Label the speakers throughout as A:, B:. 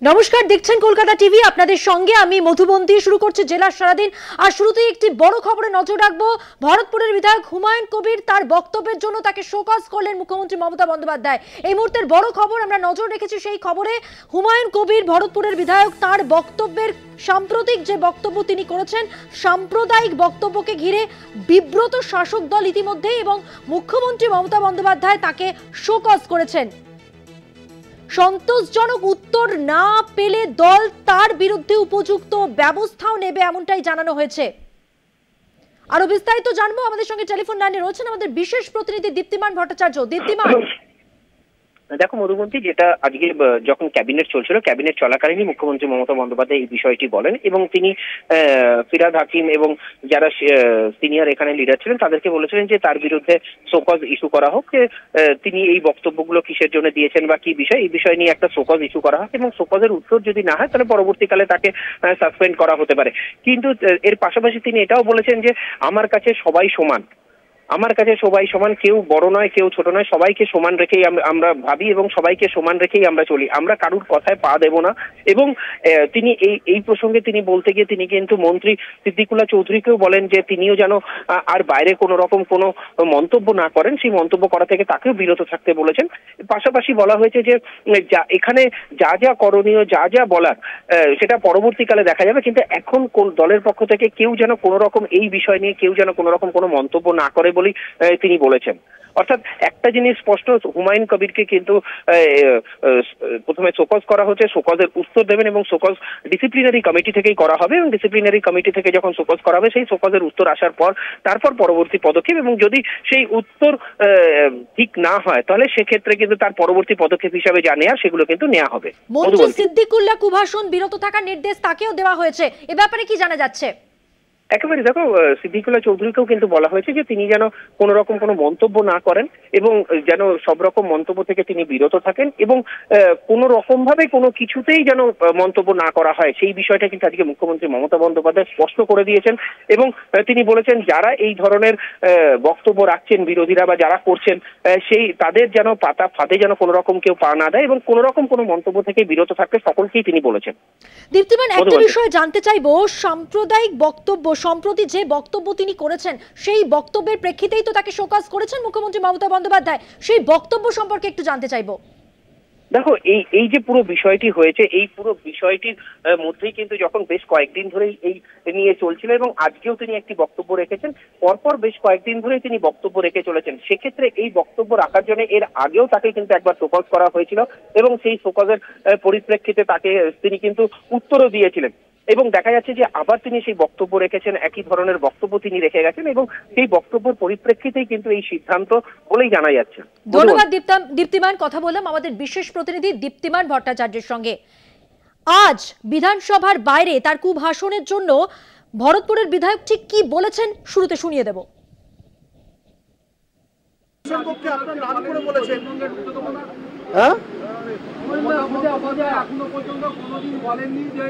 A: নমস্কার, দেখছেন কলকাতা টিভি। আপনাদের সঙ্গে আমি মধুবন্তী। শুরু করছে জেলার সারাদিন। আর শুরুতেই একটি বড় খবরে নজর রাখবো। ভরতপুরের বিধায়ক হুমায়ুন কবির তার বক্তব্যের জন্য তাকে শোকজ করলেন মুখ্যমন্ত্রী মমতা বন্দ্যোপাধ্যায়। এই মুহূর্তের বড় খবর, আমরা নজর রেখেছি সেই খবরে। হুমায়ুন কবির ভরতপুরের বিধায়ক, তার বক্তব্যের সাম্প্রতিক যে বক্তব্য তিনি করেছেন, সাম্প্রদায়িক বক্তব্যকে ঘিরে বিব্রত শাসক দল ইতিমধ্যে, এবং মুখ্যমন্ত্রী মমতা বন্দ্যোপাধ্যায় তাকে শোকজ করেছেন। সন্তোষজনক উত্তর না পেলে দল তার বিরুদ্ধে উপযুক্ত ব্যবস্থাও নেবে, এমনটাই জানানো হয়েছে। আরো বিস্তারিত জানবো। আমাদের সঙ্গে টেলিফোন লাইনে রয়েছেন আমাদের বিশেষ প্রতিনিধি দীপ্তিমান ভট্টাচার্য। দীপ্তিমান,
B: দেখো মধুবন্তী, যেটা আজকে যখন ক্যাবিনেট চলছিল, ক্যাবিনেট চলাকালীনই মুখ্যমন্ত্রী মমতা বন্দ্যোপাধ্যায় এই বিষয়টি বলেন এবং তিনি ফিরহাদ হাকিম এবং যারা সিনিয়র এখানে লিডার ছিলেন তাদেরকে বলেছিলেন যে তার বিরুদ্ধে শোকজ ইস্যু করা হোক। তিনি এই বক্তব্যগুলো কিসের জন্য দিয়েছেন বা কি বিষয়, এই বিষয় নিয়ে একটা শোকজ ইস্যু করা হোক এবং শোকজের উত্তর যদি না হয় তাহলে পরবর্তীকালে তাকে সাসপেন্ড করা হতে পারে। কিন্তু এর পাশাপাশি তিনি এটাও বলেছেন যে আমার কাছে সবাই সমান, আমার কাছে সবাই সমান, কেউ বড় নয় কেউ ছোট নয়, সবাইকে সমান রেখেই আমরা ভাবি এবং সবাইকে সমান রেখেই আমরা চলি, আমরা কারুর কথায় পা দেব না। এবং তিনি এই প্রসঙ্গে তিনি বলতে গিয়ে তিনি কিন্তু মন্ত্রী সিদ্দিকুল্লাহ চৌধুরীকেও বলেন যে তিনিও যেন আর বাইরে কোনো রকম কোনো মন্তব্য না করেন, সেই মন্তব্য করা থেকে তাকেও বিরত থাকতে বলেছেন। পাশাপাশি বলা হয়েছে যে এখানে যা যা করণীয়, যা যা বলার সেটা পরবর্তীকালে দেখা যাবে, কিন্তু এখন কোন দলের পক্ষ থেকে কেউ যেন কোনো রকম এই বিষয় নিয়ে কেউ যেন কোনো রকম কোনো মন্তব্য না করে বলেই তিনি বলেছেন। অর্থাৎ একটা জিনিস স্পষ্ট, হুমায়ুন কবিরকে কিন্তু প্রথমে শোকজ করা হচ্ছে, শোকজের উত্তর দেবেন এবং শোকজ ডিসিপ্লিনারি কমিটি থেকেই করা হবে এবং ডিসিপ্লিনারি কমিটি থেকে যখন শোকজ করা হবে সেই শোকজের উত্তর আসার পর তারপর পরবর্তী পদক্ষেপ, এবং যদি সেই উত্তর ঠিক না হয় তাহলে সেক্ষেত্রে কিন্তু তার পরবর্তী পদক্ষেপ হিসাবে যা নেওয়া সেগুলো কিন্তু নেওয়া হবে।
A: মন্ত্রী সিদ্দিকুল্লাহ কুভাষণ বিরত থাকার নির্দেশ তাকেও দেওয়া হয়েছে, এ ব্যাপারে কি জানা যাচ্ছে?
B: একেবারে দেখো, সিদ্দিকুল্লাহ চৌধুরীকেও কিন্তু বলা হয়েছে যে তিনি যেন কোনো রকম কোনো মন্তব্য না করেন এবং যেন সব রকম মন্তব্য থেকে তিনি বিরত থাকেন এবং কোনো রকম ভাবে কোনো কিছুতেই যেন মন্তব্য না করা হয়, সেই বিষয়টা কিন্তু আজকে মুখ্যমন্ত্রী মমতা বন্দ্যোপাধ্যায় স্পষ্ট করে দিয়েছেন। এবং তিনি বলেছেন যারা এই ধরনের বক্তব্য রাখছেন বিরোধীরা বা যারা করছেন, সেই তাদের যেন পাতা ফাঁদে যেন কোনো রকম কেউ পা না দেয় এবং কোনো রকম কোনো মন্তব্য থেকে বিরত থাকতে সকলকেই তিনি বলেছেন।
A: দীপ্তিমান, একটা বিষয় জানতে চাইবো, সাম্প্রদায়িক বক্তব্য সম্প্রতি যে বক্তব্য তিনি করেছেন সেই বক্তব্যের প্রেক্ষিতেই তো তাকে শোকজ করেছেন মুখ্যমন্ত্রী মমতা বন্দ্যোপাধ্যায়, সেই বক্তব্য সম্পর্কে একটু জানতে চাইবো।
B: দেখো, এই যে পুরো বিষয়টি হয়েছে, এই পুরো বিষয়টির মধ্যেই কিন্তু যখন বেশ কয়েকদিন ধরেই এই নিয়ে চলছিল এবং আজকেও তিনি একটি বক্তব্য রেখেছেন, পরপর বেশ কয়েকদিন ধরেই তিনি বক্তব্য রেখে চলেছেন। সেক্ষেত্রে এই বক্তব্য রাখার জন্য এর আগেও তাকে কিন্তু একবার শোকজ করা হয়েছিল এবং সেই শোকজের পরিপ্রেক্ষিতে তাকে তিনি কিন্তু উত্তরও দিয়েছিলেন এবং দেখা যাচ্ছে যে আবার তিনি সেই বক্তব্য রেখেছেন, একই ধরনের বক্তব্য তিনি রেখে গেছেন এবং সেই বক্তব্যের পরিপ্রেক্ষিতেই কিন্তু এই সিদ্ধান্ত বলেই জানা যাচ্ছে।
A: ধন্যবাদ দীপ্তিমান। কথা বললাম আমাদের বিশেষ প্রতিনিধি দীপ্তিমান ভট্টাচার্যের সঙ্গে। আজ বিধানসভার বাইরে তার কুভাষণের জন্য ভরতপুরের বিধায়ক ঠিক কি বলেছেন শুরুতে শুনিয়ে দেব।
C: হ্যাঁ,
D: এখনো পর্যন্ত কোনোদিন বলেননি যে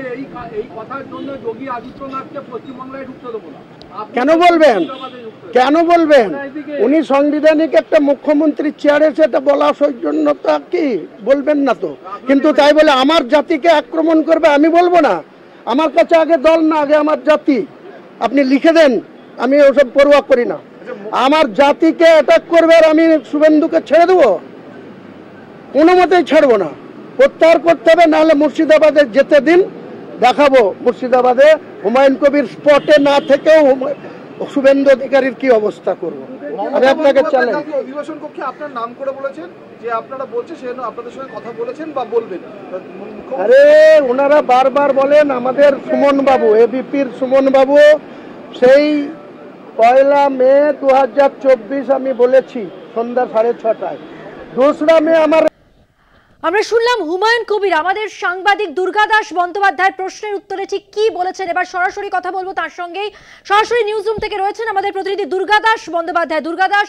D: এই কথার জন্য যোগী আদিত্যনাথকে পশ্চিমবাংলায় ঢুকতে দেবো না।
C: কেন বলবেন? কেন বলবেন? উনি সাংবিধানিক একটা মুখ্যমন্ত্রীর চেয়ারে সেটা বলা সৌজন্যতা কি বলবেন না তো, কিন্তু তাই বলে আমার জাতিকে আক্রমণ করবে আমি বলবো না। আমার কাছে আগে দল না, আগে আমার জাতি। আপনি লিখে দেন, আমি ওসব পরোয়া করি না। আমার জাতিকে অ্যাটাক করবে আর আমি শুভেন্দুকে ছেড়ে দেবো? কোনো মতেই ছাড়বো না, প্রত্যাহার করতে হবে, নাহলে মুর্শিদাবাদে যেতে দিন, দেখাবো মুর্শিদাবাদে হুমায়ুন কবির স্পটে না থেকেও শুভেন্দু অধিকারীর কি অবস্থা করবো। আমি আপনাকে চ্যালেঞ্জ।
D: অধিবেশন কক্ষে আপনার নাম করে বলেছেন যে আপনারা বলছেন সেজন্য আপনাদের সঙ্গে কথা বলেছেন বা বলবেন।
C: আরে ওনারা বারবার বলেন, আমাদের সুমন বাবু, এবিপির সুমন বাবু, সেই 1 মে 2024 আমি বলেছি সন্ধ্যা 6:30টায়, 2 মে
A: আমরা শুনলাম হুমায়ুন কবির। আমাদের সাংবাদিক দুর্গাদাস বন্দ্যোপাধ্যায়ের প্রশ্নের উত্তরে ঠিক কি বলেছেন, এবার সরাসরি কথা বলবো তার সঙ্গেই। সরাসরি নিউজ রুম থেকে রয়েছেন আমাদের প্রতিনিধি দুর্গাদাস বন্দ্যোপাধ্যায়। দুর্গাদাস,